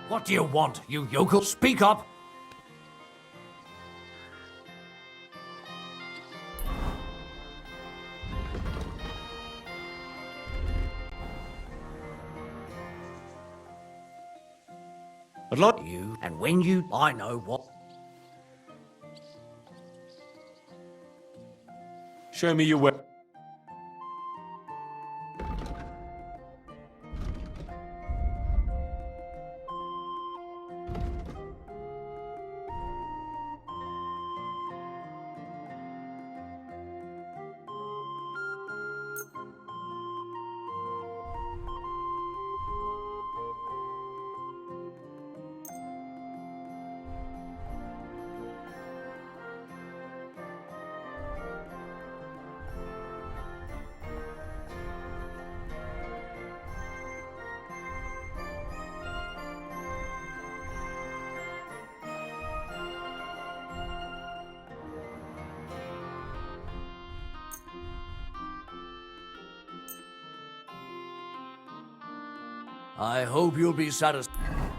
What do you want, you yokel? Speak up! I'd like You, and when you... I know what... Show me your way. I hope you'll be satisfied.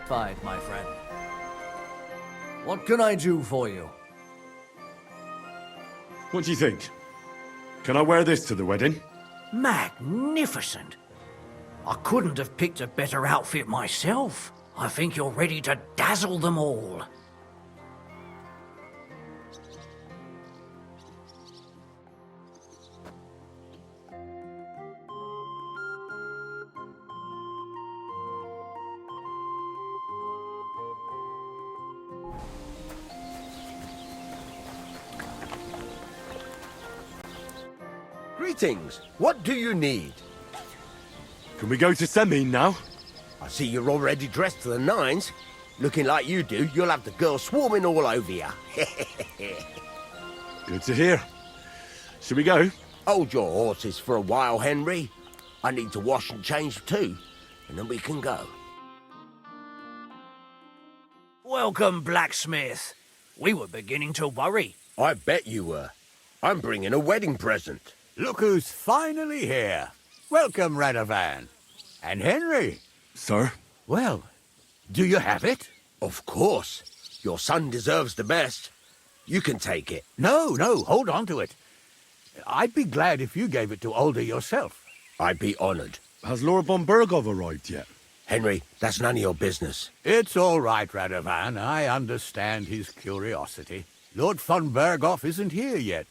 Fine, my friend. What can I do for you? What do you think? Can I wear this to the wedding? Magnificent! I couldn't have picked a better outfit myself. I think you're ready to dazzle them all. Greetings. What do you need? Can we go to Semine now? I see you're already dressed to the nines. Looking like you do, you'll have the girls swarming all over you. Good to hear. Shall we go? Hold your horses for a while, Henry. I need to wash and change too, and then we can go. Welcome, blacksmith. We were beginning to worry. I bet you were. I'm bringing a wedding present. Look who's finally here. Welcome, Radovan. And Henry. Sir? Well, do you have it? Of course. Your son deserves the best. You can take it. No, hold on to it. I'd be glad if you gave it to Older yourself. I'd be honored. Has Lord von Bergov arrived yet? Henry, that's none of your business. It's all right, Radovan. I understand his curiosity. Lord von Bergov isn't here yet,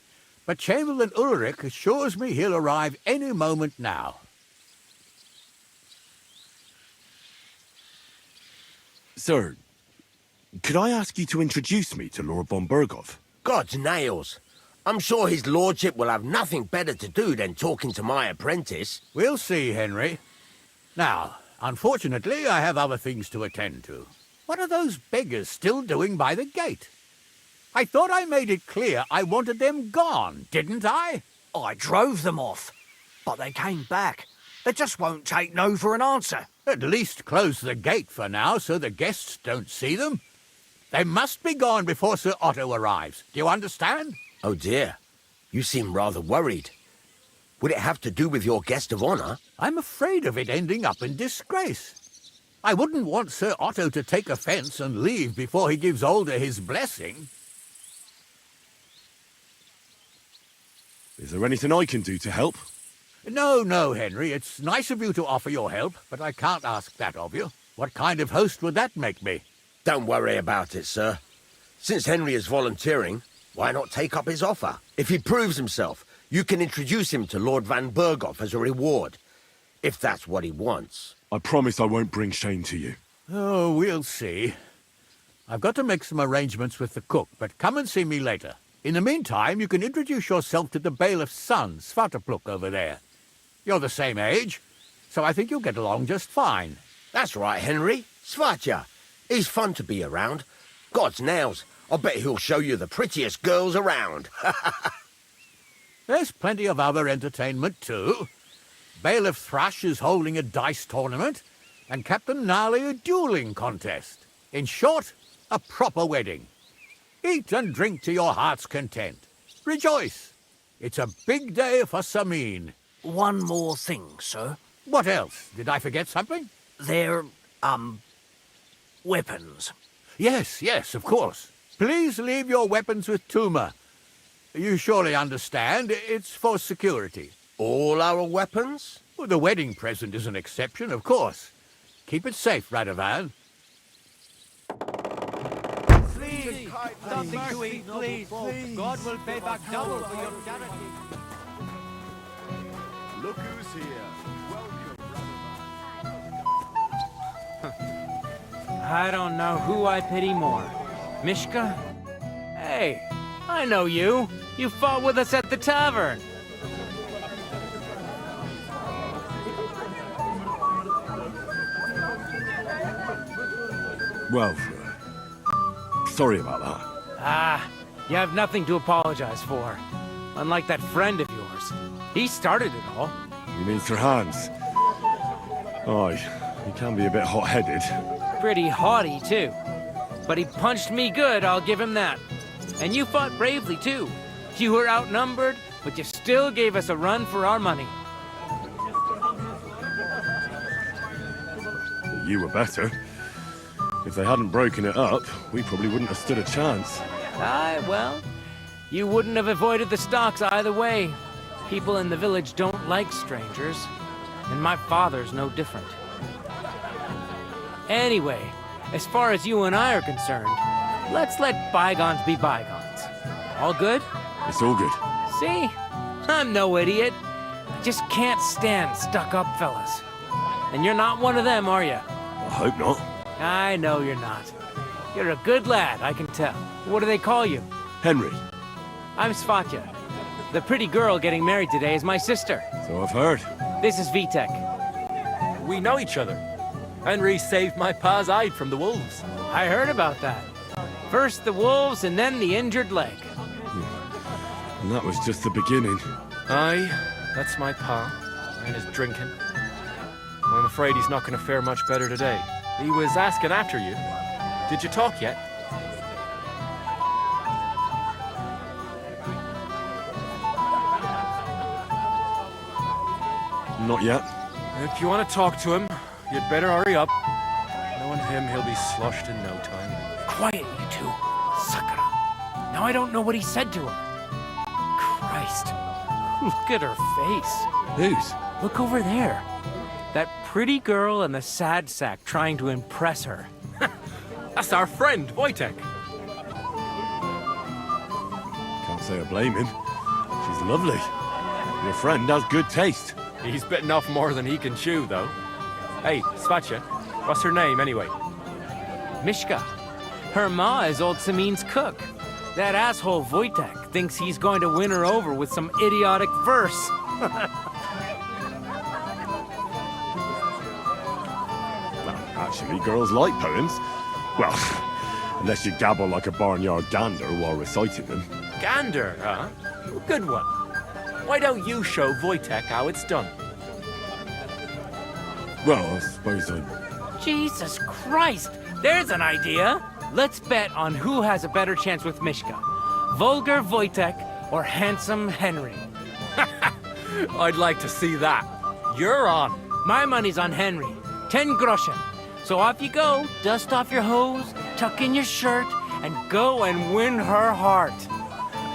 but Chamberlain Ulrich assures me he'll arrive any moment now. Sir, could I ask you to introduce me to Lord von Bergov? God's nails. I'm sure his lordship will have nothing better to do than talking to my apprentice. We'll see, Henry. Now, unfortunately, I have other things to attend to. What are those beggars still doing by the gate? I thought I made it clear I wanted them gone, didn't I? I drove them off, but they came back. They just won't take no for an answer. At least close the gate for now so the guests don't see them. They must be gone before Sir Otto arrives. Do you understand? Oh dear, you seem rather worried. Would it have to do with your guest of honor? I'm afraid of it ending up in disgrace. I wouldn't want Sir Otto to take offense and leave before he gives Older his blessing. Is there anything I can do to help? No, Henry. It's nice of you to offer your help, but I can't ask that of you. What kind of host would that make me? Don't worry about it, sir. Since Henry is volunteering, why not take up his offer? If he proves himself, you can introduce him to Lord von Bergov as a reward, if that's what he wants. I promise I won't bring shame to you. Oh, we'll see. I've got to make some arrangements with the cook, but come and see me later. In the meantime, you can introduce yourself to the bailiff's son, Svatya over there. You're the same age, so I think you'll get along just fine. That's right, Henry. Svatya. He's fun to be around. God's nails. I bet he'll show you the prettiest girls around. There's plenty of other entertainment, too. Bailiff Thrush is holding a dice tournament, and Captain Gnarly a dueling contest. In short, a proper wedding. Eat and drink to your heart's content. Rejoice. It's a big day for Semine. One more thing, sir. What else? Did I forget something? They're, weapons. Yes, of course. Please leave your weapons with Tuma. You surely understand, it's for security. All our weapons? Well, the wedding present is an exception, of course. Keep it safe, Radovan. Please, something to eat, please. God will pay back double for your charity. Look who's here. I don't know who I pity more. Myshka? Hey, I know you. You fought with us at the tavern. Well, sorry about that. Ah, you have nothing to apologize for. Unlike that friend of yours. He started it all. You mean Sir Hans? Aye, he can be a bit hot-headed. Pretty haughty, too. But he punched me good, I'll give him that. And you fought bravely, too. You were outnumbered, but you still gave us a run for our money. You were better. If they hadn't broken it up, we probably wouldn't have stood a chance. Aye, well, you wouldn't have avoided the stocks either way. People in the village don't like strangers, and my father's no different. Anyway, as far as you and I are concerned, let's let bygones be bygones. All good? It's all good. See? I'm no idiot. I just can't stand stuck-up fellas. And you're not one of them, are you? I hope not. I know you're not. You're a good lad, I can tell. What do they call you? Henry. I'm Svatya. The pretty girl getting married today is my sister. So I've heard. This is Vitek. We know each other. Henry saved my pa's hide from the wolves. I heard about that. First the wolves and then the injured leg. And that was just the beginning. Aye, that's my pa, and his drinking. Well, I'm afraid he's not going to fare much better today. He was asking after you. Did you talk yet? Not yet. If you want to talk to him, you'd better hurry up. Knowing him, he'll be sloshed in no time. Quiet, you two. Sakura. Now I don't know what he said to her. Christ. Look at her face. Whose? Look over there. That pretty girl and the sad sack trying to impress her. That's our friend, Wojtek. Can't say I blame him. She's lovely. Your friend has good taste. He's bitten off more than he can chew, though. Hey, Svatya, what's her name, anyway? Myshka. Her ma is old Semine's cook. That asshole Wojtek thinks he's going to win her over with some idiotic verse. Actually, girls like poems. Well, unless you gabble like a barnyard gander while reciting them. Gander, huh? Good one. Why don't you show Wojtek how it's done? Well, I suppose I... Jesus Christ! There's an idea! Let's bet on who has a better chance with Myshka. Vulgar Wojtek or handsome Henry. I'd like to see that. You're on. My money's on Henry. 10 groschen. So off you go, dust off your hose, tuck in your shirt, and go and win her heart.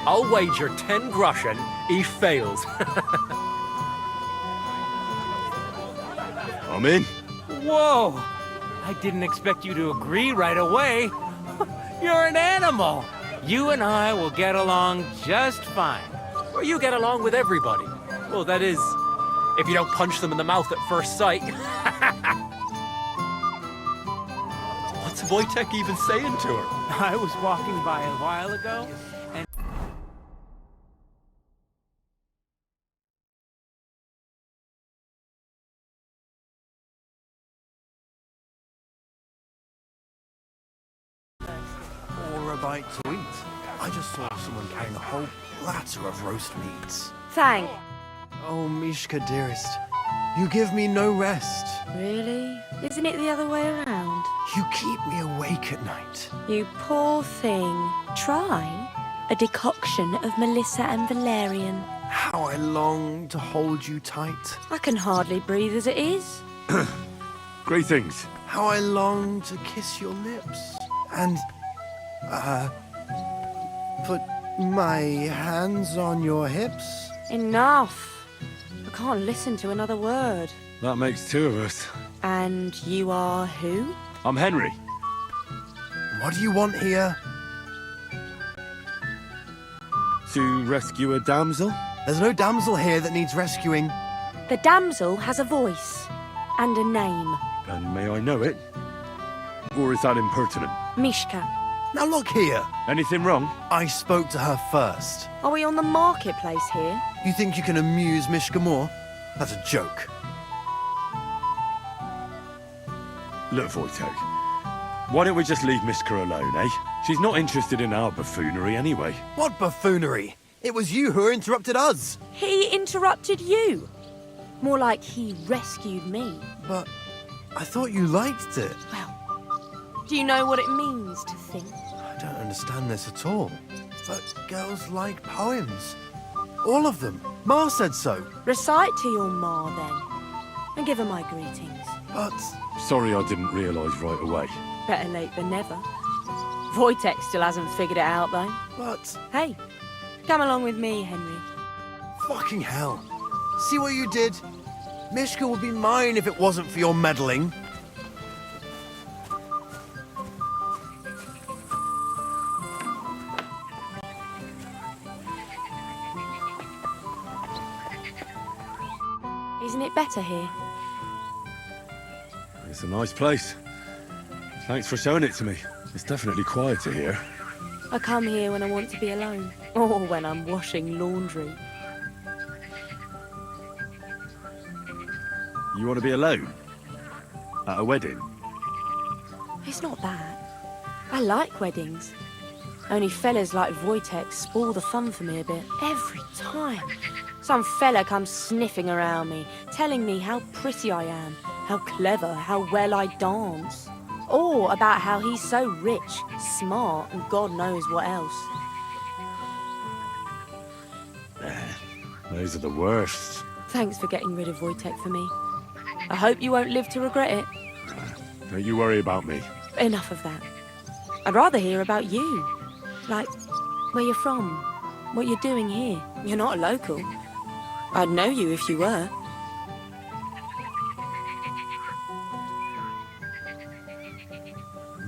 I'll wager 10 groschen he fails. I'm in. Whoa! I didn't expect you to agree right away. You're an animal. You and I will get along just fine. Well, you get along with everybody. Well, that is, if you don't punch them in the mouth at first sight. What's Wojtek even saying to her? I was walking by a while ago, and... bite to eat. I just saw someone carrying a whole platter of roast meats. Thanks. Oh, Myshka, dearest, you give me no rest. Really? Isn't it the other way around? You keep me awake at night. You poor thing. Try a decoction of Melissa and Valerian. How I long to hold you tight. I can hardly breathe as it is. Greetings. How I long to kiss your lips. And, put my hands on your hips. Enough. I can't listen to another word. That makes two of us. And you are who? I'm Henry. What do you want here? To rescue a damsel? There's no damsel here that needs rescuing. The damsel has a voice and a name. And may I know it? Or is that impertinent? Myshka. Now look here. Anything wrong? I spoke to her first. Are we on the marketplace here? You think you can amuse Myshka more? That's a joke. Look, Voitek. Why don't we just leave Myshka alone, eh? She's not interested in our buffoonery anyway. What buffoonery? It was you who interrupted us. He interrupted you. More like he rescued me. But I thought you liked it. Well, do you know what it means to think? I don't understand this at all. But girls like poems. All of them. Ma said so. Recite to your ma, then. And give her my greetings. But Sorry I didn't realise right away. Better late than never. Voitek still hasn't figured it out, though. But Hey, come along with me, Henry. fucking hell. See what you did? Myshka would be mine if it wasn't for your meddling. Isn't it better here? It's a nice place. Thanks for showing it to me. It's definitely quieter here. I come here when I want to be alone. Or when I'm washing laundry. You want to be alone? At a wedding? It's not that. I like weddings. Only fellas like Voitek spoil the fun for me a bit. Every time. Some fella comes sniffing around me, telling me how pretty I am, how clever, how well I dance. Or about how he's so rich, smart, and God knows what else. Those are the worst. Thanks for getting rid of Voitek for me. I hope you won't live to regret it. Don't you worry about me. Enough of that. I'd rather hear about you. Like, where you're from, what you're doing here. You're not a local. I'd know you if you were.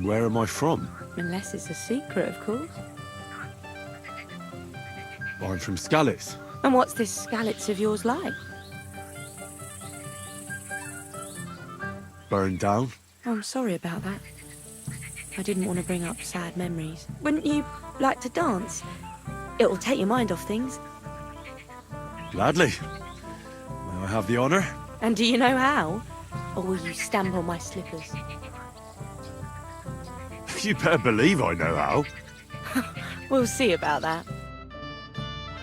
Where am I from? Unless it's a secret, of course. I'm from Skalitz. And what's this Skalitz of yours like? Burned down. Oh, I'm sorry about that. I didn't want to bring up sad memories. Wouldn't you like to dance? It'll take your mind off things. Gladly. May I have the honour? And do you know how? Or will you stamp on my slippers? You better believe I know how. We'll see about that.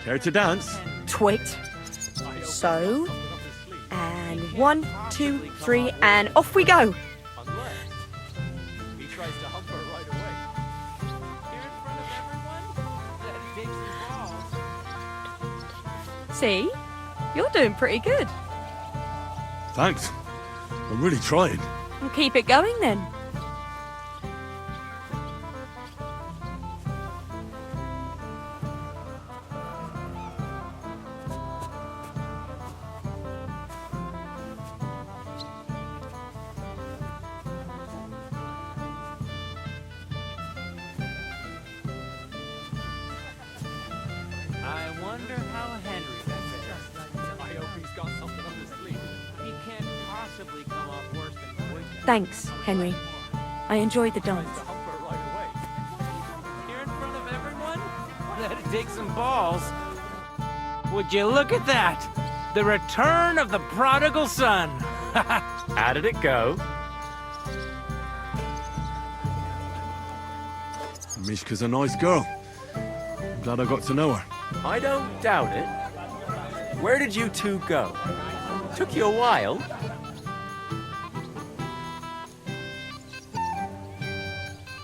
Care to dance? Twit. So, and 1, 2, 3, and off we go. Unless he tries to hump her right away. Here in front of everyone, that digs his balls. See? You're doing pretty good. Thanks. I'm really trying. We'll keep it going then. I wonder how Henry got there. I hope he's got something up his sleeve. He can't possibly come off worse than Voitek. Thanks, Henry. I enjoyed the dance. To hump her right away. Here in front of everyone? That'd dig some balls. Would you look at that? The return of the prodigal son. How did it go? Myshka's a nice girl. I'm glad I got to know her. I don't doubt it. Where did you two go? Took you a while.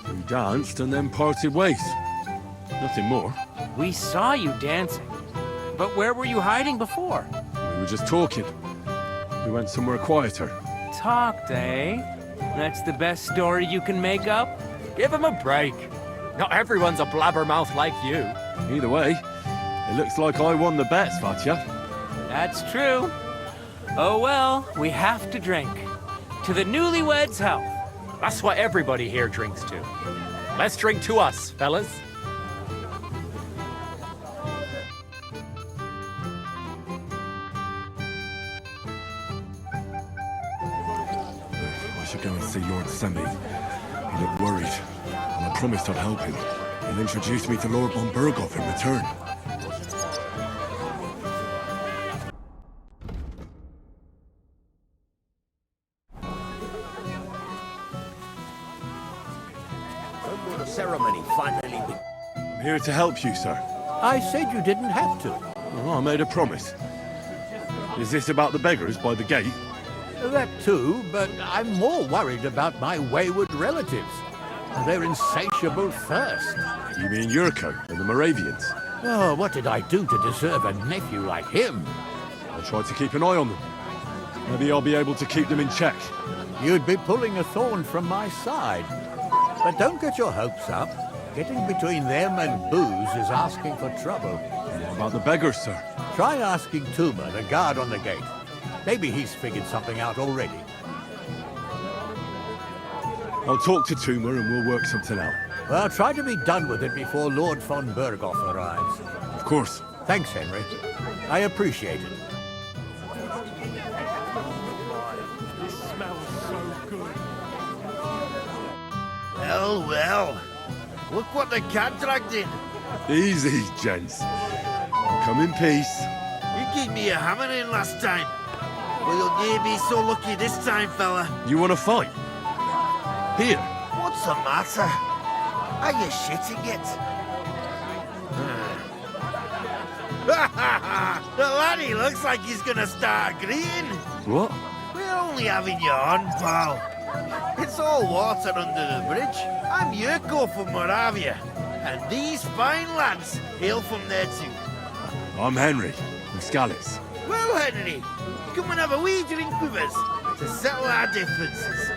We danced and then parted ways. Nothing more. We saw you dancing. But where were you hiding before? We were just talking. We went somewhere quieter. Talked, eh? That's the best story you can make up? Give him a break. Not everyone's a blabbermouth like you. Either way, it looks like I won the bet, Svatya. That's true. Oh well, we have to drink. To the newlyweds' health. That's what everybody here drinks to. Let's drink to us, fellas. I should go and see Lord Semine. He looked worried, and I promised I'd help him. He'll introduce me to Lord von Berghoff in return. When will the ceremony finally be? I'm here to help you, sir. I said you didn't have to. Oh, I made a promise. Is this about the beggars by the gate? That too, but I'm more worried about my wayward relatives. Their insatiable thirst. You mean Jurko and the Moravians? Oh, what did I do to deserve a nephew like him? I'll try to keep an eye on them. Maybe I'll be able to keep them in check. You'd be pulling a thorn from my side. But don't get your hopes up. Getting between them and booze is asking for trouble. What about the beggars, sir? Try asking Tuma, the guard on the gate. Maybe he's figured something out already. I'll talk to Tuma and we'll work something out. Well, try to be done with it before Lord von Berghoff arrives. Of course. Thanks, Henry. I appreciate it. This smells so good. Well, well. Look what the cat dragged in. Easy, gents. I'll come in peace. You gave me a hammer in last time. Well, you'll near be so lucky this time, fella. You want to fight? Here. What's the matter? Are you shitting it? The laddie looks like he's gonna start agreeing. What? We're only having you on, pal. It's all water under the bridge. I'm Jurko from Moravia, and these fine lads hail from there too. I'm Henry, from Skalitz. Well, Henry, come and have a wee drink with us to settle our differences.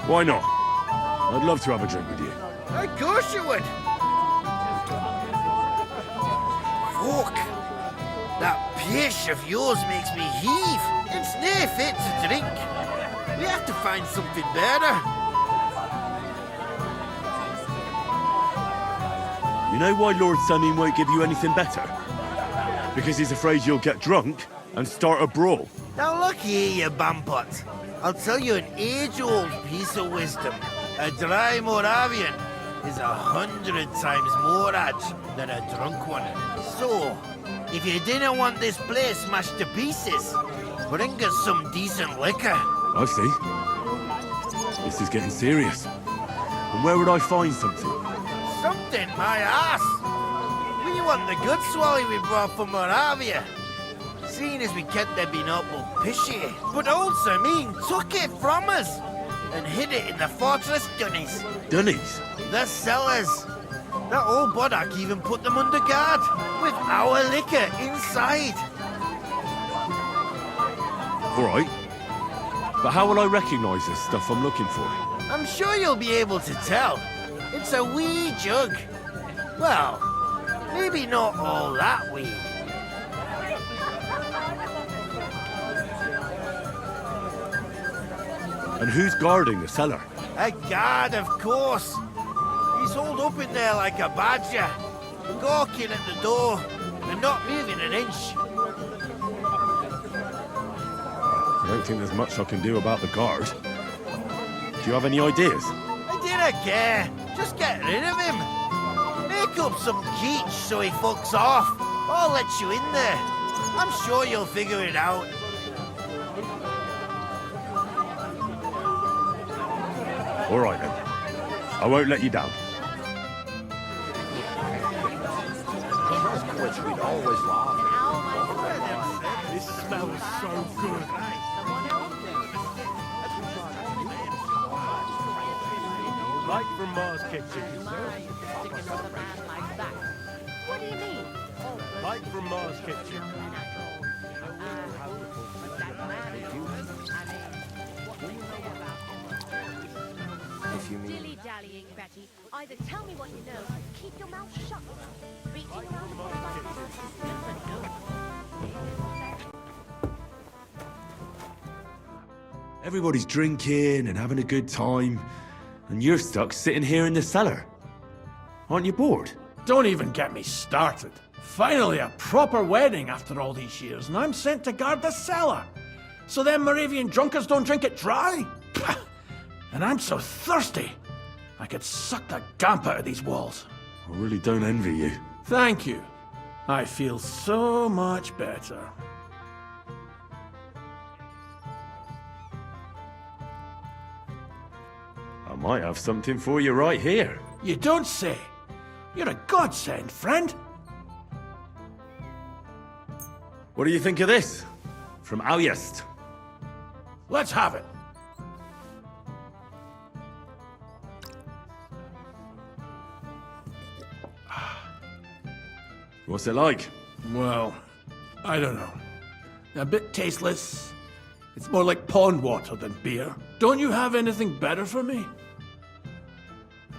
Why not? I'd love to have a drink with you. Of course you would. Fuck. That pish of yours makes me heave. It's near fit to drink. We have to find something better. You know why Lord Semine won't give you anything better? Because he's afraid you'll get drunk and start a brawl. Now look here, you bampot. I'll tell you an age-old piece of wisdom. A dry Moravian is 100 times more edge than a drunk one. So, if you didn't want this place smashed to pieces, bring us some decent liquor. I see. This is getting serious. And where would I find something? Something, my ass. We want the good swally we brought from Moravia. Seeing as we kept their binocle pishy, but old Semine took it from us and hid it in the fortress dunnies. Dunnies? The cellars. That old boddock even put them under guard with our liquor inside. All right. But how will I recognise this stuff I'm looking for? I'm sure you'll be able to tell. It's a wee jug. Well, maybe not all that wee. And who's guarding the cellar? A guard, of course. He's holed up in there like a badger, gawking at the door and not moving an inch. I don't think there's much I can do about the guard. Do you have any ideas? I didn't care. Just get rid of him. Make up some quiche so he fucks off. I'll let you in there. I'm sure you'll figure it out. All right, then. I won't let you down. We'd always laugh. This smells so good. Light from Mars Kitchen. What do you mean? Light from Mars Kitchen. Dilly-dallying, Betty. Either tell me what you know, or keep your mouth shut. Beating around the Everybody's drinking and having a good time, and you're stuck sitting here in the cellar. Aren't you bored? Don't even get me started. Finally, a proper wedding after all these years, and I'm sent to guard the cellar. So them Moravian drunkards don't drink it dry? Pah! And I'm so thirsty, I could suck the damp out of these walls. I really don't envy you. Thank you. I feel so much better. I might have something for you right here. You don't say. You're a godsend, friend. What do you think of this? From Alyast. Let's have it. What's it like? Well, I don't know. A bit tasteless. It's more like pond water than beer. Don't you have anything better for me?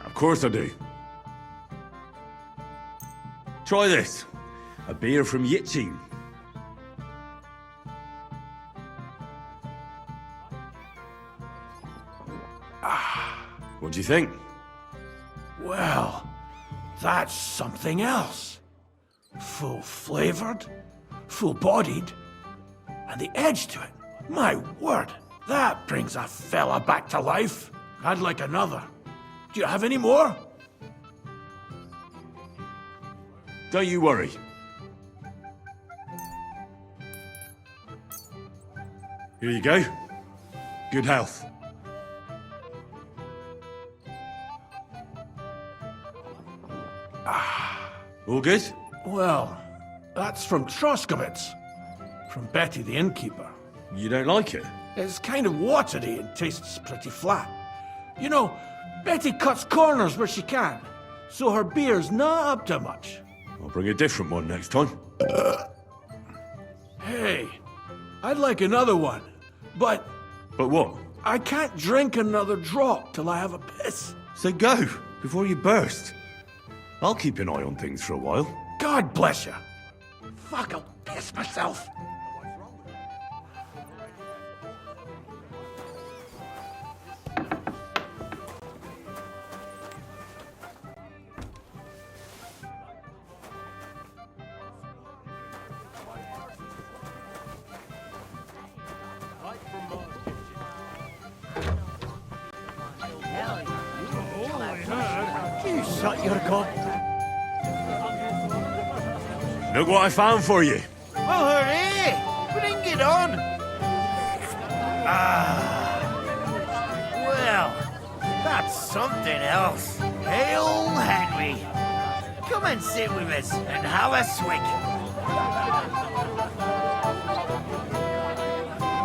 Of course I do. Try this. A beer from Yitchin. What do you think? Well, that's something else. Full-flavored, full-bodied, and the edge to it. My word, that brings a fella back to life. I'd like another. Do you have any more? Don't you worry. Here you go. Good health. All good? Well, that's from Troskovitz. From Betty the innkeeper. You don't like it? It's kind of watery and tastes pretty flat. You know, Betty cuts corners where she can, so her beer's not up to much. I'll bring a different one next time. Hey, I'd like another one, but But what? I can't drink another drop till I have a piss. So go, before you burst. I'll keep an eye on things for a while. God bless you. Fuck, I'll piss myself. You shut Jurko. Look what I found for you. Well, hooray! Bring it on! Well, that's something else. Hail Henry. Come and sit with us and have a swig.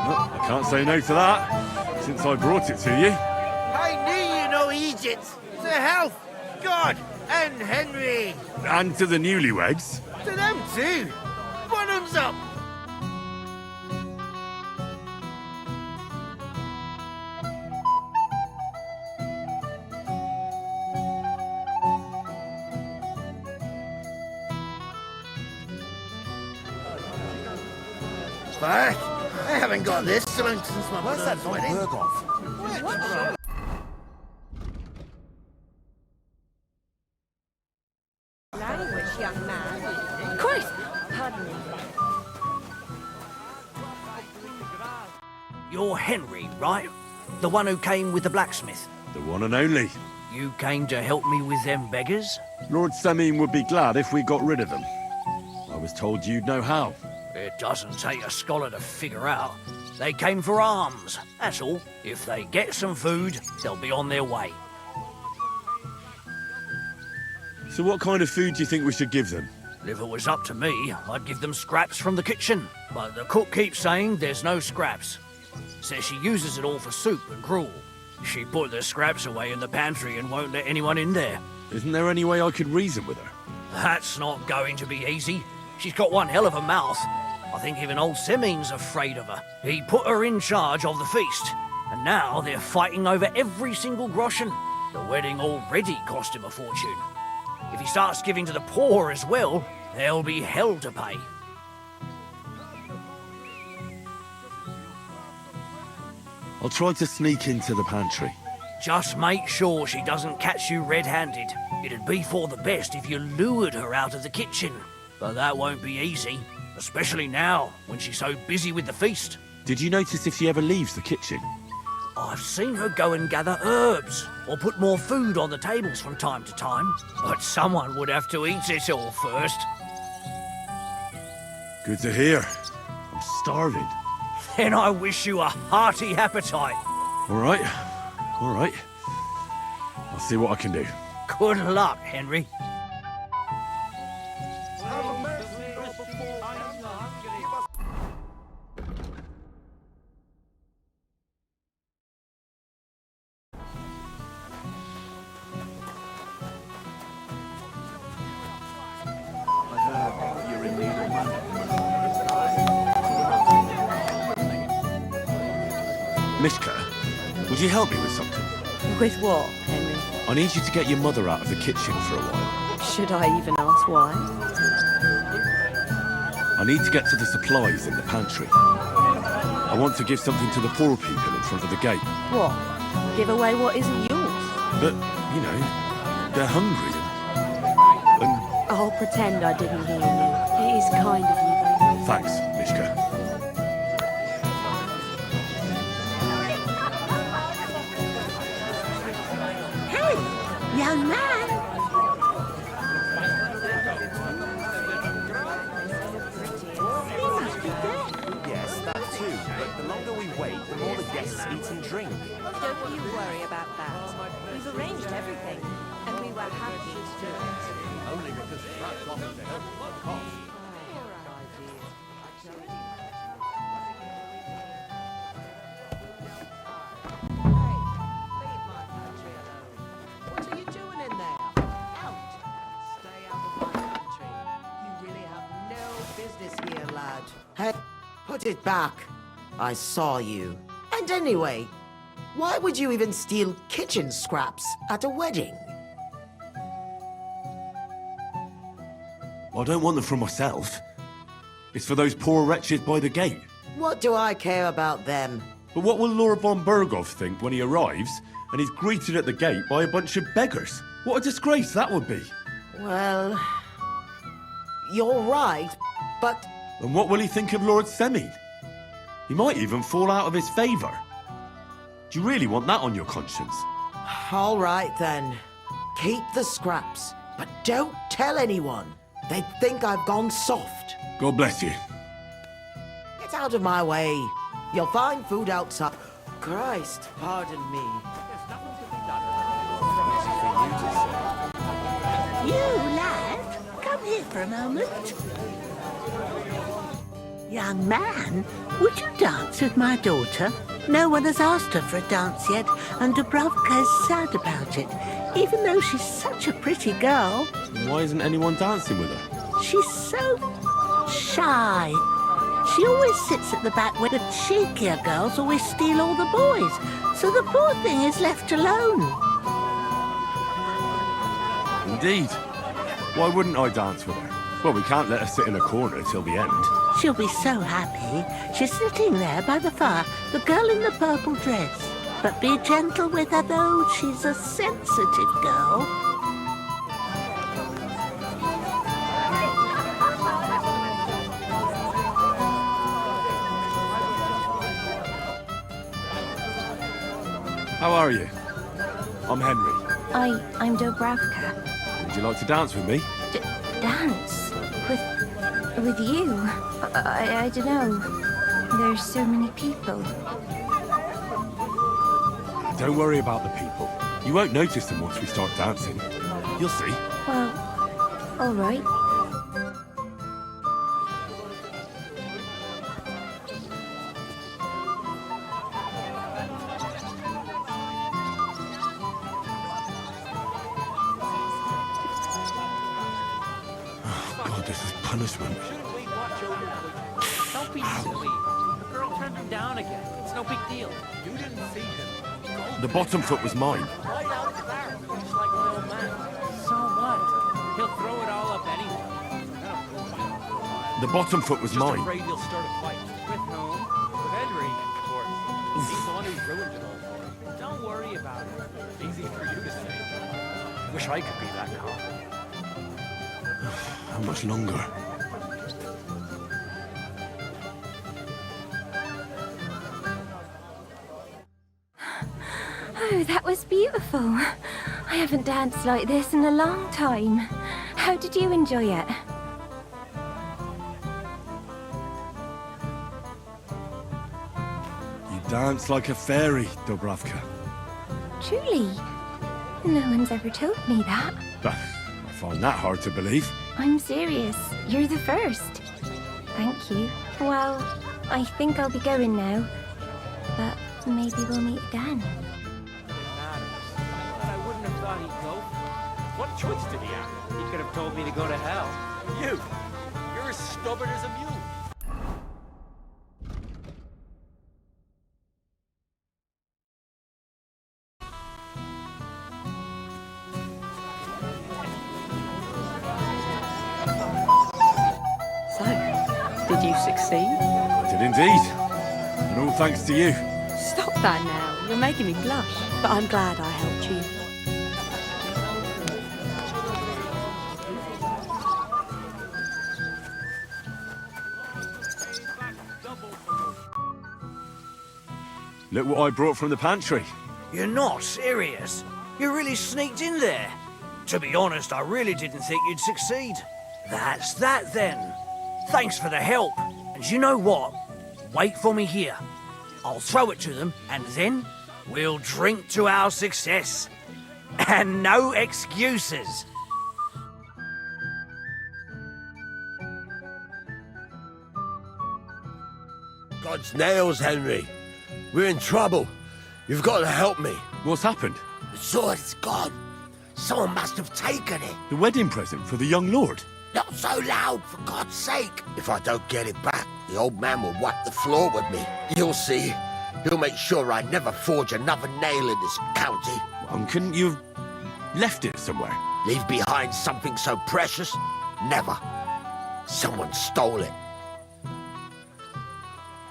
Well, I can't say no to that, since I brought it to you. I knew you know Egypt. To health, God, and Henry. And to the newlyweds. To them too. Bottoms up. Fuck, I haven't got this drunk since my brother's wedding. Language, young man. Christ! Pardon me. You're Henry, right? The one who came with the blacksmith. The one and only. You came to help me with them beggars? Lord Semine would be glad if we got rid of them. I was told you'd know how. It doesn't take a scholar to figure out. They came for alms, that's all. If they get some food, they'll be on their way. So what kind of food do you think we should give them? If it was up to me, I'd give them scraps from the kitchen. But the cook keeps saying there's no scraps. Says she uses it all for soup and gruel. She put the scraps away in the pantry and won't let anyone in there. Isn't there any way I could reason with her? That's not going to be easy. She's got one hell of a mouth. I think even old Semine's afraid of her. He put her in charge of the feast, and now they're fighting over every single groschen. The wedding already cost him a fortune. If he starts giving to the poor as well, there'll be hell to pay. I'll try to sneak into the pantry. Just make sure she doesn't catch you red-handed. It'd be for the best if you lured her out of the kitchen. But that won't be easy, especially now, when she's so busy with the feast. Did you notice if she ever leaves the kitchen? I've seen her go and gather herbs, or put more food on the tables from time to time. But someone would have to eat it all first. Good to hear. I'm starving. Then I wish you a hearty appetite. All right. I'll see what I can do. Good luck, Henry. Myshka, would you help me with something? With what, Henry? I need you to get your mother out of the kitchen for a while. Should I even ask why? I need to get to the supplies in the pantry. I want to give something to the poor people in front of the gate. What? Give away what isn't yours? But, you know, they're hungry and... I'll pretend I didn't hear you. It is kind of you, though. Thanks, Myshka. Young man! He must be dead. Yes, that too. But the longer we wait, the more the guests eat and drink. Don't you worry about that. We've arranged everything, and we were happy to do it. Only because Pratt's offered to help at what cost. What are you doing in there? Out! Stay out of my country. You really have no business here, lad. Hey, put it back. I saw you. And anyway, why would you even steal kitchen scraps at a wedding? I don't want them for myself. It's for those poor wretches by the gate. What do I care about them? But what will Lord von Berghoff think when he arrives and he's greeted at the gate by a bunch of beggars? What a disgrace that would be. Well, you're right, but... And what will he think of Lord Semine? He might even fall out of his favour. Do you really want that on your conscience? All right, then. Keep the scraps, but don't tell anyone. They'd think I've gone soft. God bless you. Get out of my way. You'll find food outside. Christ, pardon me. You, lad, come here for a moment. Young man, would you dance with my daughter? No one has asked her for a dance yet, and Doubravka is sad about it, even though she's such a pretty girl. Why isn't anyone dancing with her? She's so shy. She always sits at the back where the cheekier girls always steal all the boys, so the poor thing is left alone. Indeed. Why wouldn't I dance with her? Well, we can't let her sit in a corner till the end. She'll be so happy. She's sitting there by the fire, the girl in the purple dress. But be gentle with her, though. She's a sensitive girl. How are you? I'm Henry. I'm Doubravka. Would you like to dance with me? Dance? With you? I don't know. There's so many people. Don't worry about the people. You won't notice them once we start dancing. You'll see. Well, all right. God, this is punishment. Don't be silly. The girl turned him down again. It's no big deal. You didn't see him. The bottom foot was mine. Right out the barrel, just like the old man. So what? He'll throw it all up anyway. The bottom foot was Just mine. afraid you'll start a fight. With whom? With Henry, of course. He's the one who ruined it all for him. Don't worry about it. Easy for you to say. Wish I could be that calm. How much longer? Oh, that was beautiful. I haven't danced like this in a long time. How did you enjoy it? You dance like a fairy, Doubravka. Truly? No one's ever told me that. I find that hard to believe. I'm serious. You're the first. Thank you. Well, I think I'll be going now. But maybe we'll meet again. But I wouldn't have thought he'd go. What choice did he have? He could have told me to go to hell. You're as stubborn as a mule. So, did you succeed? I did indeed. And all thanks to you. Stop that now. You're making me blush. But I'm glad I helped you. Look what I brought from the pantry. You're not serious? You really sneaked in there? To be honest, I really didn't think you'd succeed. That's that then. Thanks for the help. And you know what? Wait for me here. I'll throw it to them, and then we'll drink to our success. And no excuses. God's nails, Henry. We're in trouble. You've got to help me. What's happened? The sword is gone. Someone must have taken it. The wedding present for the young lord. Not so loud, for God's sake. If I don't get it back, the old man will wipe the floor with me. You'll see. He'll make sure I never forge another nail in this county. Couldn't you have left it somewhere? Leave behind something so precious? Never. Someone stole it.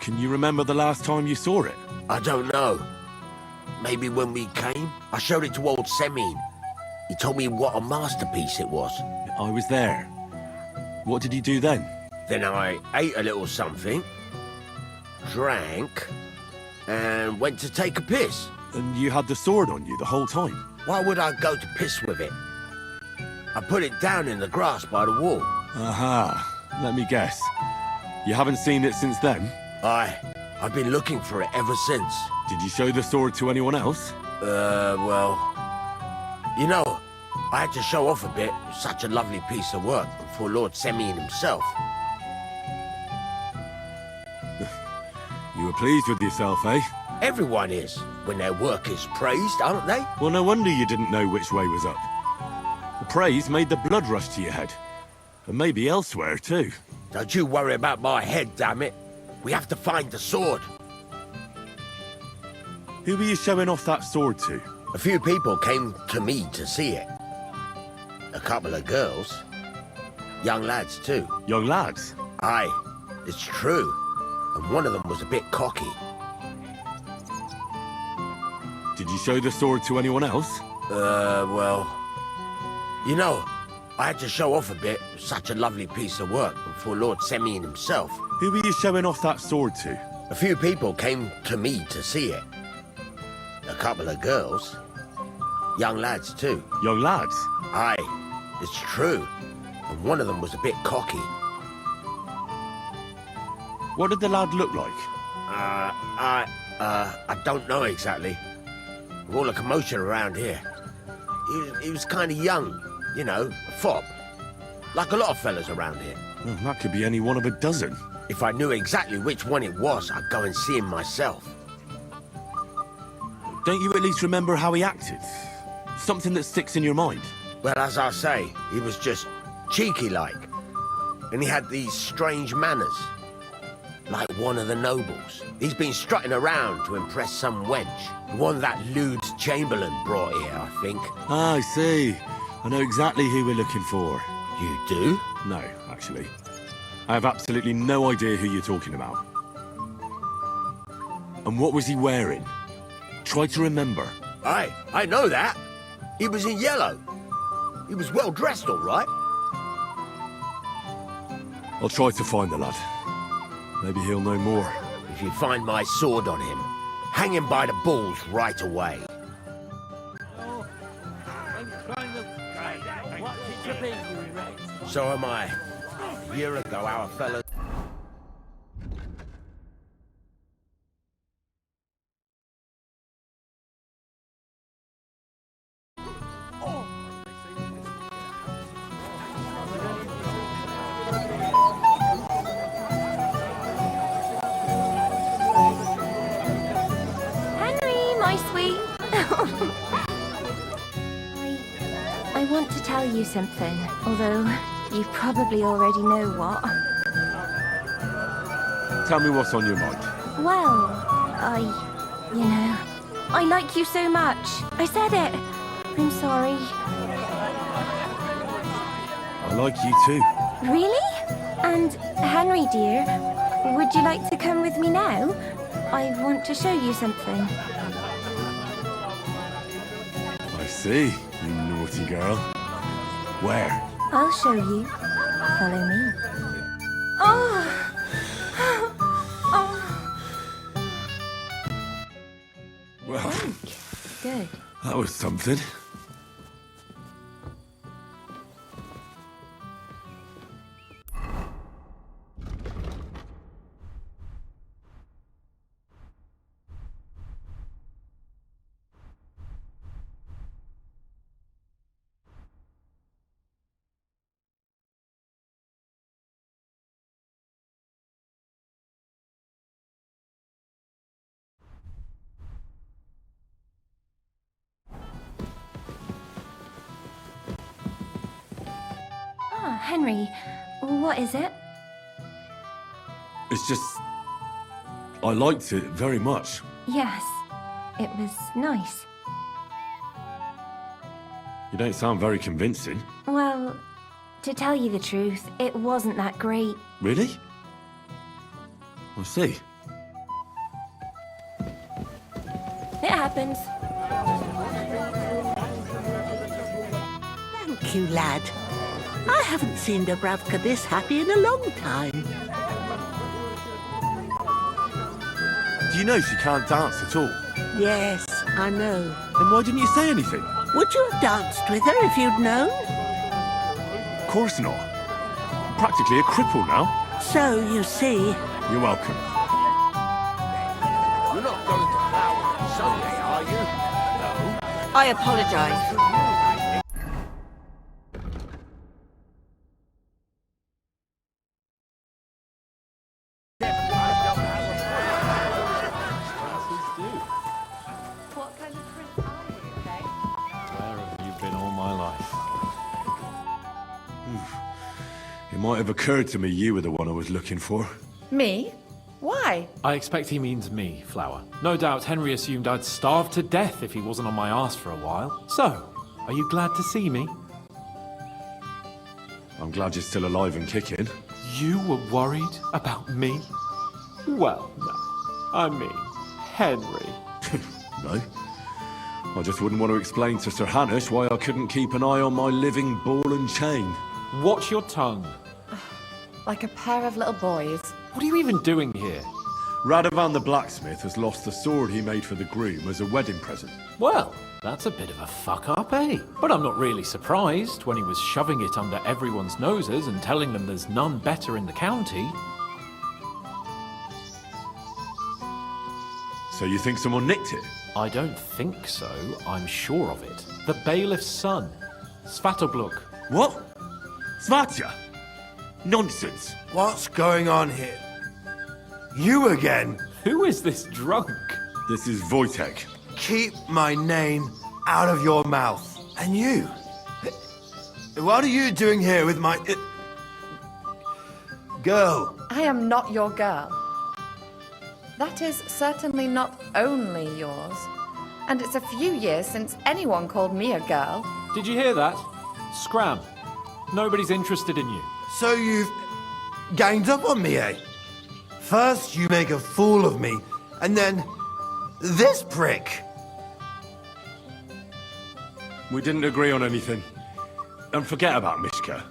Can you remember the last time you saw it? I don't know. Maybe when we came, I showed it to old Semine. He told me what a masterpiece it was. I was there. What did he do then? Then I ate a little something, drank, and went to take a piss. And you had the sword on you the whole time? Why would I go to piss with it? I put it down in the grass by the wall. Aha. Let me guess. You haven't seen it since then? I've been looking for it ever since. Did you show the sword to anyone else? Well... You know, I had to show off a bit. Such a lovely piece of work for Lord Semine himself. You were pleased with yourself, eh? Everyone is, when their work is praised, aren't they? Well, no wonder you didn't know which way was up. The praise made the blood rush to your head. And maybe elsewhere, too. Don't you worry about my head, damn it. We have to find the sword. Who were you showing off that sword to? A few people came to me to see it. A couple of girls. Young lads, too. Young lads? Aye, it's true. And one of them was a bit cocky. Did you show the sword to anyone else? Well... You know, I had to show off a bit. Such a lovely piece of work for Lord Semine himself. Who were you showing off that sword to? A few people came to me to see it. A couple of girls. Young lads, too. Young lads? Aye, it's true. And one of them was a bit cocky. What did the lad look like? I don't know exactly. With all the commotion around here. He was kind of young, you know, a fop. Like a lot of fellas around here. Well, that could be any one of a dozen. If I knew exactly which one it was, I'd go and see him myself. Don't you at least remember how he acted? Something that sticks in your mind? Well, as I say, he was just cheeky-like. And he had these strange manners. Like one of the nobles. He's been strutting around to impress some wench. The one that lewd Chamberlain brought here, I think. Ah, I see. I know exactly who we're looking for. You do? No, actually. I have absolutely no idea who you're talking about. And what was he wearing? Try to remember. I know that. He was in yellow. He was well dressed, all right. I'll try to find the lad. Maybe he'll know more. If you find my sword on him, hang him by the balls right away. So am I. A year ago, our fellow... I want to tell you something, although you probably already know what. Tell me what's on your mind. Well, I like you so much. I said it. I'm sorry. I like you too. Really? And Henry, dear, would you like to come with me now? I want to show you something. I see, you naughty girl. Where? I'll show you. Follow me. Oh! Well, Good. that was something. Henry, what is it? It's just... I liked it very much. Yes, it was nice. You don't sound very convincing. Well, to tell you the truth, it wasn't that great. Really? I see. It happens. Thank you, lad. I haven't seen Doubravka this happy in a long time. Do you know she can't dance at all? Yes, I know. Then why didn't you say anything? Would you have danced with her if you'd known? Of course not. I'm practically a cripple now. So, you see... You're welcome. You're not going to Flower on Sunday, are you? No. I apologize. It might have occurred to me you were the one I was looking for. Me? Why? I expect he means me, Flower. No doubt Henry assumed I'd starve to death if he wasn't on my arse for a while. So, are you glad to see me? I'm glad you're still alive and kicking. You were worried about me? Well, no. I mean, Henry. No. I just wouldn't want to explain to Sir Hanush why I couldn't keep an eye on my living ball and chain. Watch your tongue. Like a pair of little boys. What are you even doing here? Radovan the blacksmith has lost the sword he made for the groom as a wedding present. Well, that's a bit of a fuck-up, eh? But I'm not really surprised when he was shoving it under everyone's noses and telling them there's none better in the county. So you think someone nicked it? I don't think so. I'm sure of it. The bailiff's son, Svatobluk. What? Svatya? Nonsense. What's going on here? You again? Who is this drunk? This is Vostatek. Keep my name out of your mouth. And you? What are you doing here with my... girl? I am not your girl. That is certainly not only yours. And it's a few years since anyone called me a girl. Did you hear that? Scram. Nobody's interested in you. So you've ganged up on me, eh? First you make a fool of me, and then this prick. We didn't agree on anything. And forget about Myshka.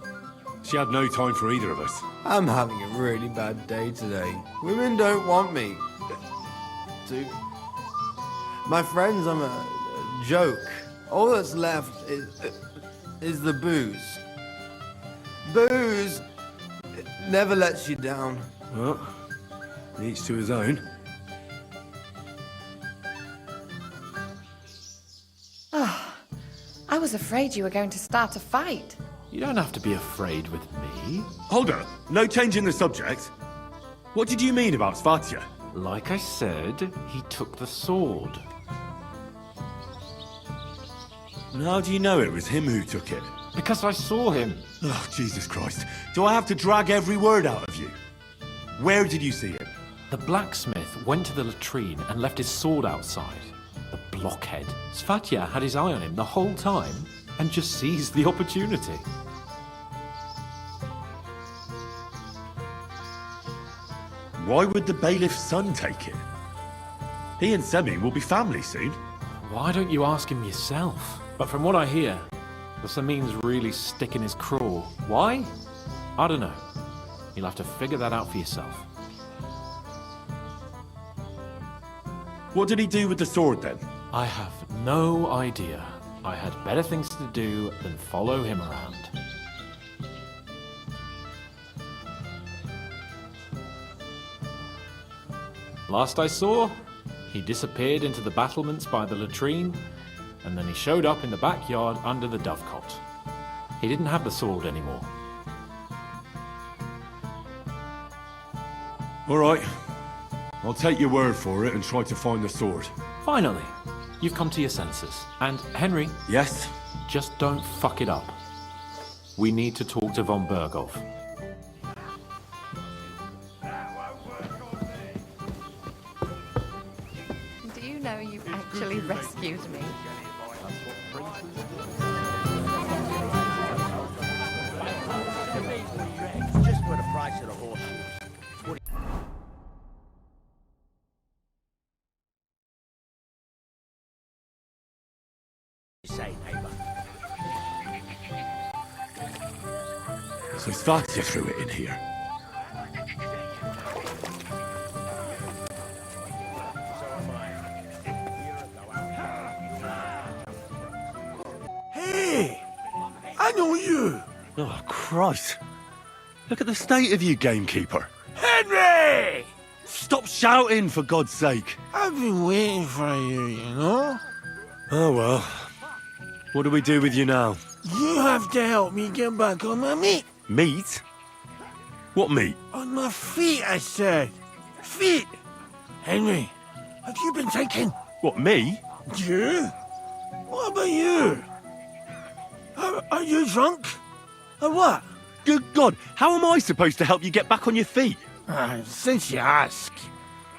She had no time for either of us. I'm having a really bad day today. Women don't want me. My friends, I'm a joke. All that's left is the booze. Booze never lets you down. Well, each to his own. I was afraid you were going to start a fight. You don't have to be afraid with me. Hold up. No change in the subject. What did you mean about Svatya? Like I said, he took the sword. And how do you know it was him who took it? Because I saw him. Oh, Jesus Christ. Do I have to drag every word out of you? Where did you see him? The blacksmith went to the latrine and left his sword outside. The blockhead. Svatya had his eye on him the whole time and just seized the opportunity. Why would the bailiff's son take it? He and Semine will be family soon. Why don't you ask him yourself? But from what I hear, the Semine's really sticking his craw. Why? I don't know. You'll have to figure that out for yourself. What did he do with the sword then? I have no idea. I had better things to do than follow him around. Last I saw, he disappeared into the battlements by the latrine, and then he showed up in the backyard under the dovecot. He didn't have the sword anymore. All right. I'll take your word for it and try to find the sword. Finally, you've come to your senses. And Henry... Yes? Just don't fuck it up. We need to talk to von Berghoff. Do you know you actually rescued me? Just for the price of the horseshoes. What do you say, neighbour? So Svatya threw it in here. Hey! I know you! Oh, Christ. Look at the state of you, Gamekeeper. Henry! Stop shouting, for God's sake. I've been waiting for you, you know? Oh, well. What do we do with you now? You have to help me get back on my meat. Meat? What meat? On my feet, I said. Feet! Henry, have you been drinking? What, me? You? What about you? Are you drunk? Or what? Good God, how am I supposed to help you get back on your feet? Since you ask.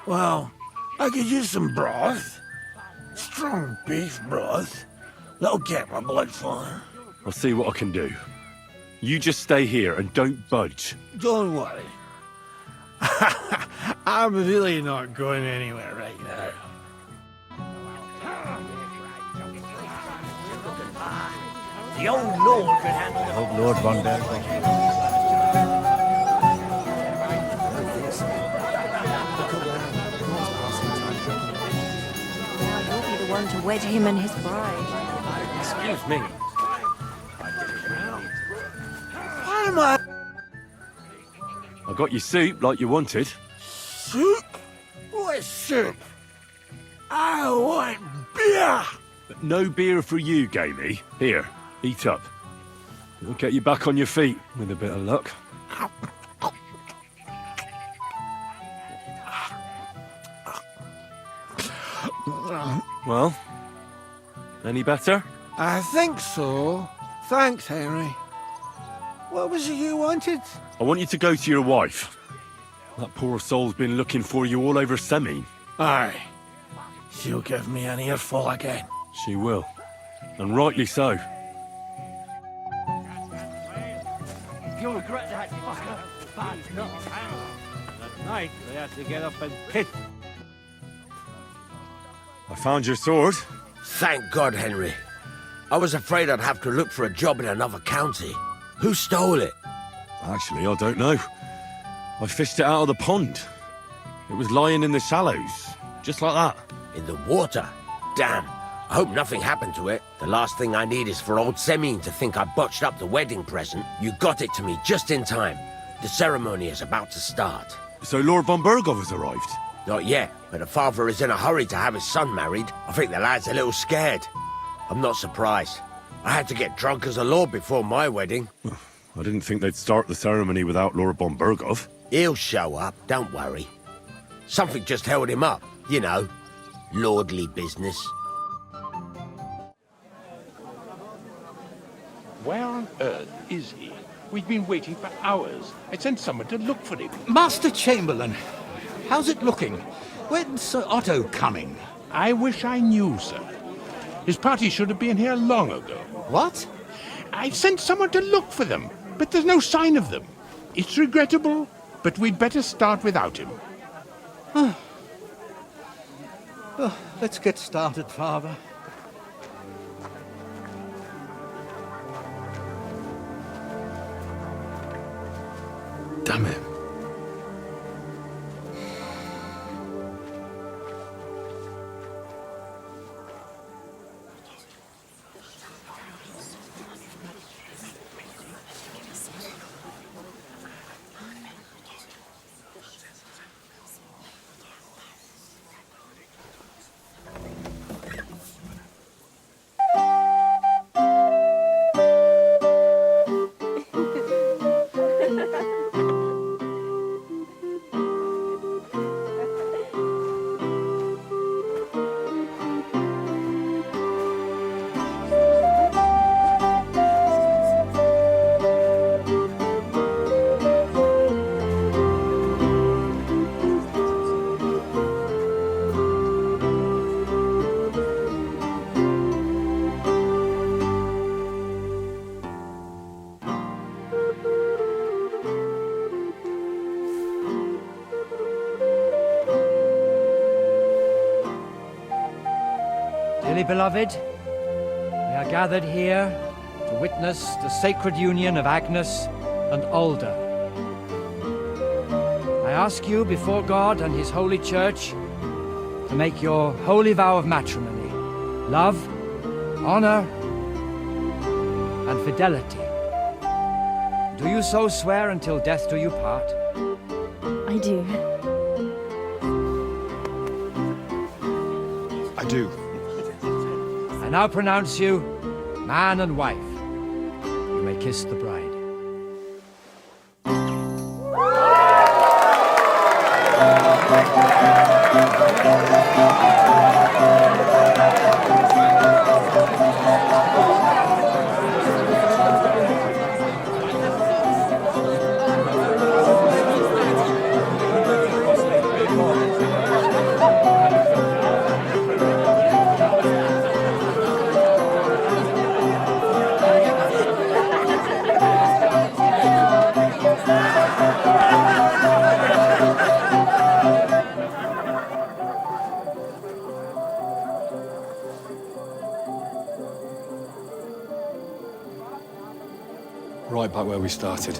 Well, I could use some broth. Strong beef broth. That'll get my blood flowing. I'll see what I can do. You just stay here and don't budge. Don't worry. I'm really not going anywhere right now. The old Lord could handle the Old Lord von Berghoff. Now you'll be the one to wed him and his bride. Excuse me. Why am I... I got your soup like you wanted. Soup? What soup? I want beer! No beer for you, Gamey. Here, eat up. It'll get you back on your feet, with a bit of luck. Well, any better? I think so. Thanks, Henry. What was it you wanted? I want you to go to your wife. That poor soul's been looking for you all over Semine. Aye. She'll give me an earful again. She will. And rightly so. You'll regret that, fucker. Bad luck. That night, they had to get up and kiss. I found your sword. Thank God, Henry. I was afraid I'd have to look for a job in another county. Who stole it? Actually, I don't know. I fished it out of the pond. It was lying in the shallows, just like that. In the water? Damn. I hope nothing happened to it. The last thing I need is for old Semine to think I botched up the wedding present. You got it to me just in time. The ceremony is about to start. So Lord von Bergov has arrived? Not yet, but the father is in a hurry to have his son married. I think the lad's a little scared. I'm not surprised. I had to get drunk as a lord before my wedding. I didn't think they'd start the ceremony without Lord von Bergov. He'll show up, don't worry. Something just held him up, you know. Lordly business. Where on earth is he? We've been waiting for hours. I sent someone to look for him. Master Chamberlain, how's it looking? When's Sir Otto coming? I wish I knew, sir. His party should have been here long ago. What? I sent someone to look for them, but there's no sign of them. It's regrettable, but we'd better start without him. Let's get started, Father. Damn it. Dearly beloved, we are gathered here to witness the sacred union of Agnes and Alda. I ask you before God and His holy church to make your holy vow of matrimony, love, honor, and fidelity. Do you so swear until death do you part? I do. I do. I now pronounce you man and wife. You may kiss the bride. Right back where we started.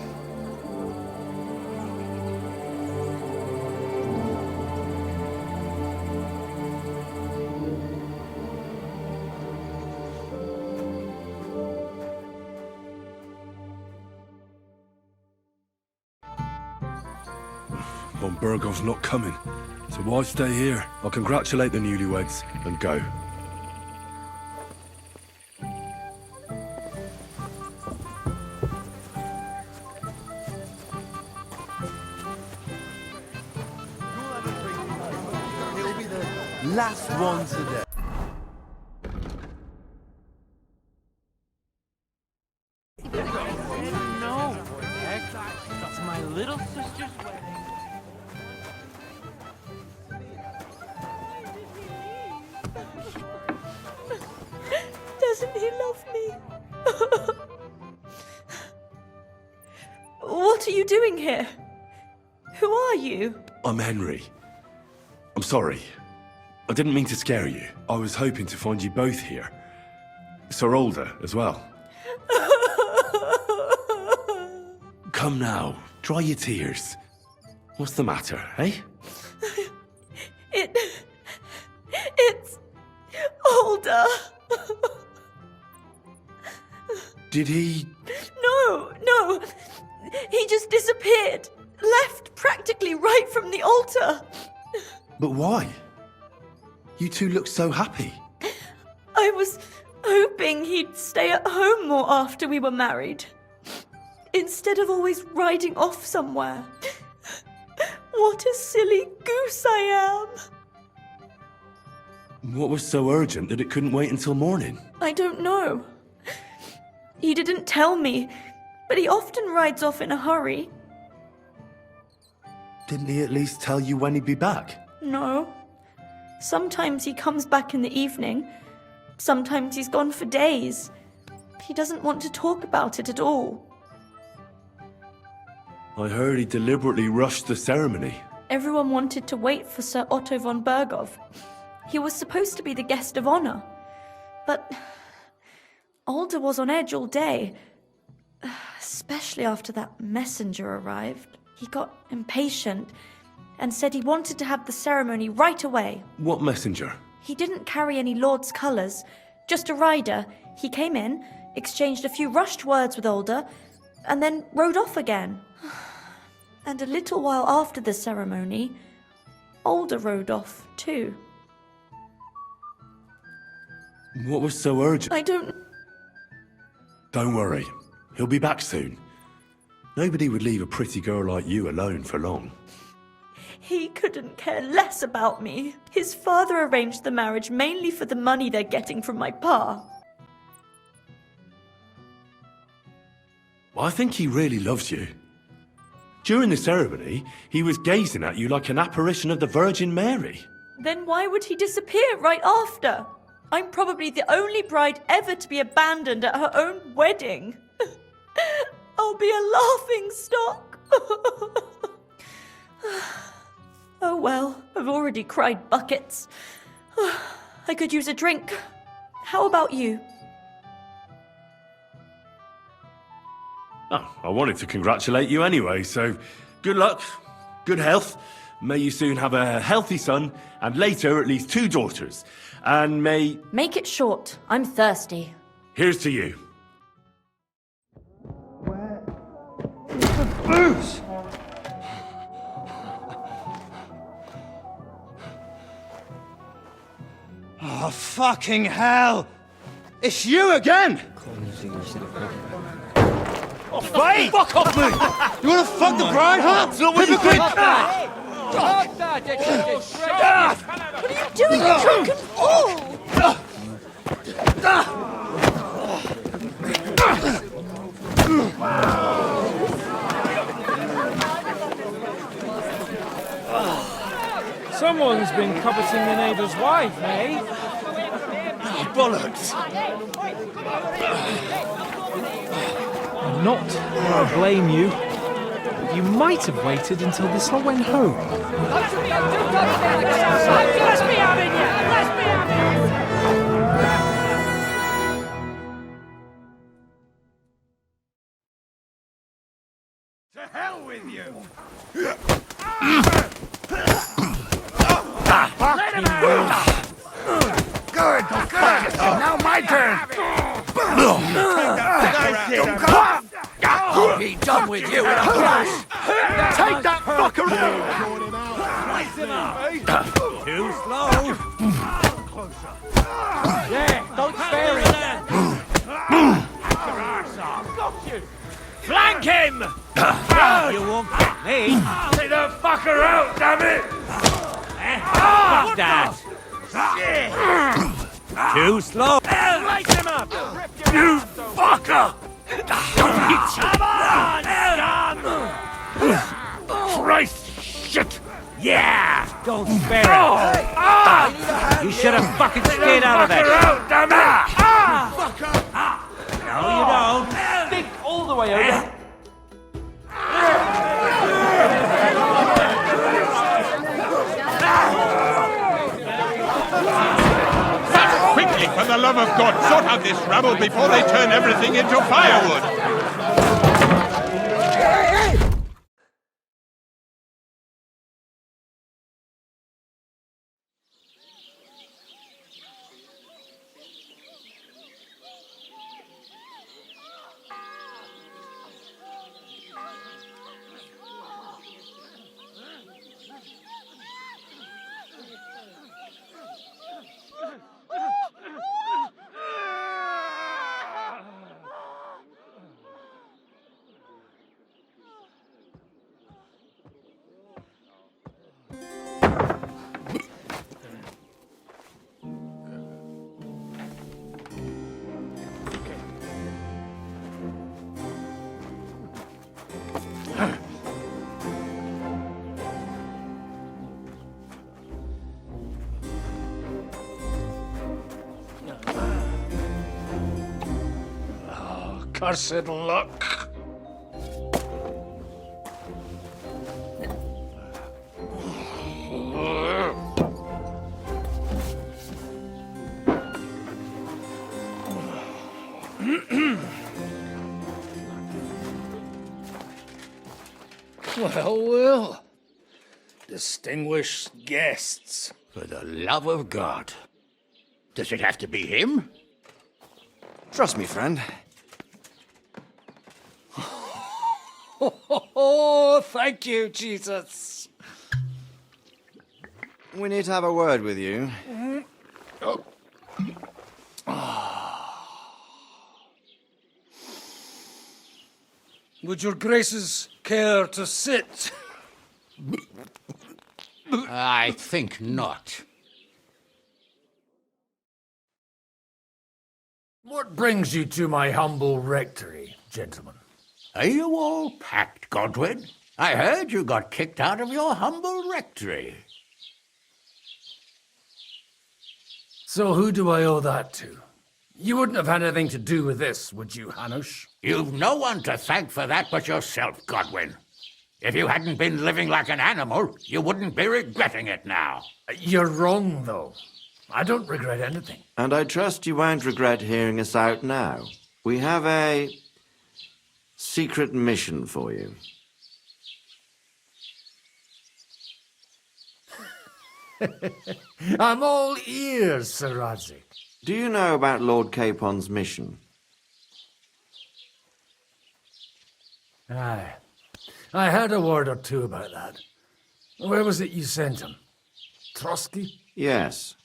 Von Bergov's not coming, So why stay here? I'll congratulate the newlyweds and go. Last one today. No, it's my little sister's wedding. Doesn't he love me? What are you doing here? Who are you? I'm Henry. I'm sorry. I didn't mean to scare you. I was hoping to find you both here. Sir Alder as well. Come now, dry your tears. What's the matter, eh? It's Alder. Did he... No. He just disappeared. Left practically right from the altar. But why? You two look so happy. I was hoping he'd stay at home more after we were married. Instead of always riding off somewhere. What a silly goose I am. What was so urgent that it couldn't wait until morning? I don't know. He didn't tell me, but he often rides off in a hurry. Didn't he at least tell you when he'd be back? No. Sometimes he comes back in the evening. Sometimes he's gone for days. He doesn't want to talk about it at all. I heard he deliberately rushed the ceremony. Everyone wanted to wait for Sir Otto von Berghoff. He was supposed to be the guest of honor. But Alder was on edge all day. Especially after that messenger arrived. He got impatient and said he wanted to have the ceremony right away. What messenger? He didn't carry any lord's colours, just a rider. He came in, exchanged a few rushed words with Alder, and then rode off again. And a little while after the ceremony, Alder rode off too. What was so urgent? I don't... Don't worry. He'll be back soon. Nobody would leave a pretty girl like you alone for long. He couldn't care less about me. His father arranged the marriage mainly for the money they're getting from my pa. I think he really loves you. During the ceremony, he was gazing at you like an apparition of the Virgin Mary. Then why would he disappear right after? I'm probably the only bride ever to be abandoned at her own wedding. I'll be a laughing stock. Oh well, I've already cried buckets. I could use a drink. How about you? Oh, I wanted to congratulate you anyway, so good luck, good health. May you soon have a healthy son, and later at least 2 daughters. And may... Make it short. I'm thirsty. Here's to you. Booze! Oh, fucking hell! It's you again! Oh, wait! Fuck off me! You wanna fuck the bride, huh? Hypocrite! What are you doing, you drunken fool? Someone's been coveting the neighbour's wife, eh? Oh, bollocks! Not that I blame you. But you might have waited until this all went home. To hell with you! Good. Now my turn. I'll be done with you in a flash. Take that fucker out! him up! Too slow! Yeah, don't spare him! Got you! Flank him! You won't get me! Take the fucker out, damn it! Fuck that! Too slow! Light him up! You fucker! Come on, scum! Christ, shit! Yeah! Don't spare him! You should have fucking stayed out of that! Out, damn it! No, you don't! Think all the way over! Quickly, for the love of God, sort out this rabble before they turn everything into firewood! Cursed luck. Well, well. Distinguished guests. For the love of God. Does it have to be him? Trust me, friend. Oh, thank you, Jesus. We need to have a word with you. Would your graces care to sit? I think not. What brings you to my humble rectory, gentlemen? Are you all packed, Godwin? I heard you got kicked out of your humble rectory. So who do I owe that to? You wouldn't have had anything to do with this, would you, Hanush? You've no one to thank for that but yourself, Godwin. If you hadn't been living like an animal, you wouldn't be regretting it now. You're wrong, though. I don't regret anything. And I trust you won't regret hearing us out now. We have a secret mission for you. I'm all ears, Sir Radzik. Do you know about Lord Capon's mission? Aye. I had a word or two about that. Where was it you sent him? Trotsky? Yes,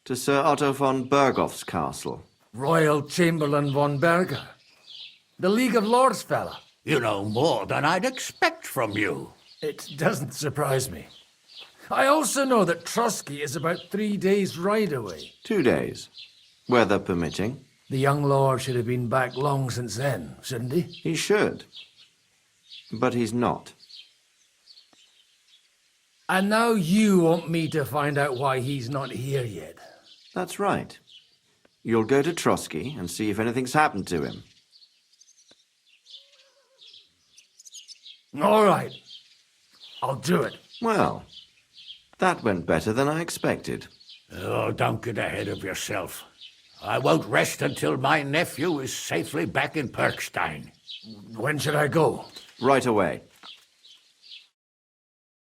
to Sir Otto von Bergoff's castle. Royal Chamberlain von Berger. The League of Lords fella. You know more than I'd expect from you. It doesn't surprise me. I also know that Trotsky is about 3 days' ride away. 2 days, weather permitting. The young lord should have been back long since then, shouldn't he? He should. But he's not. And now you want me to find out why he's not here yet. That's right. You'll go to Trotsky and see if anything's happened to him. All right. I'll do it. Well, that went better than I expected. Oh, don't get ahead of yourself. I won't rest until my nephew is safely back in Perkstein. When should I go? Right away.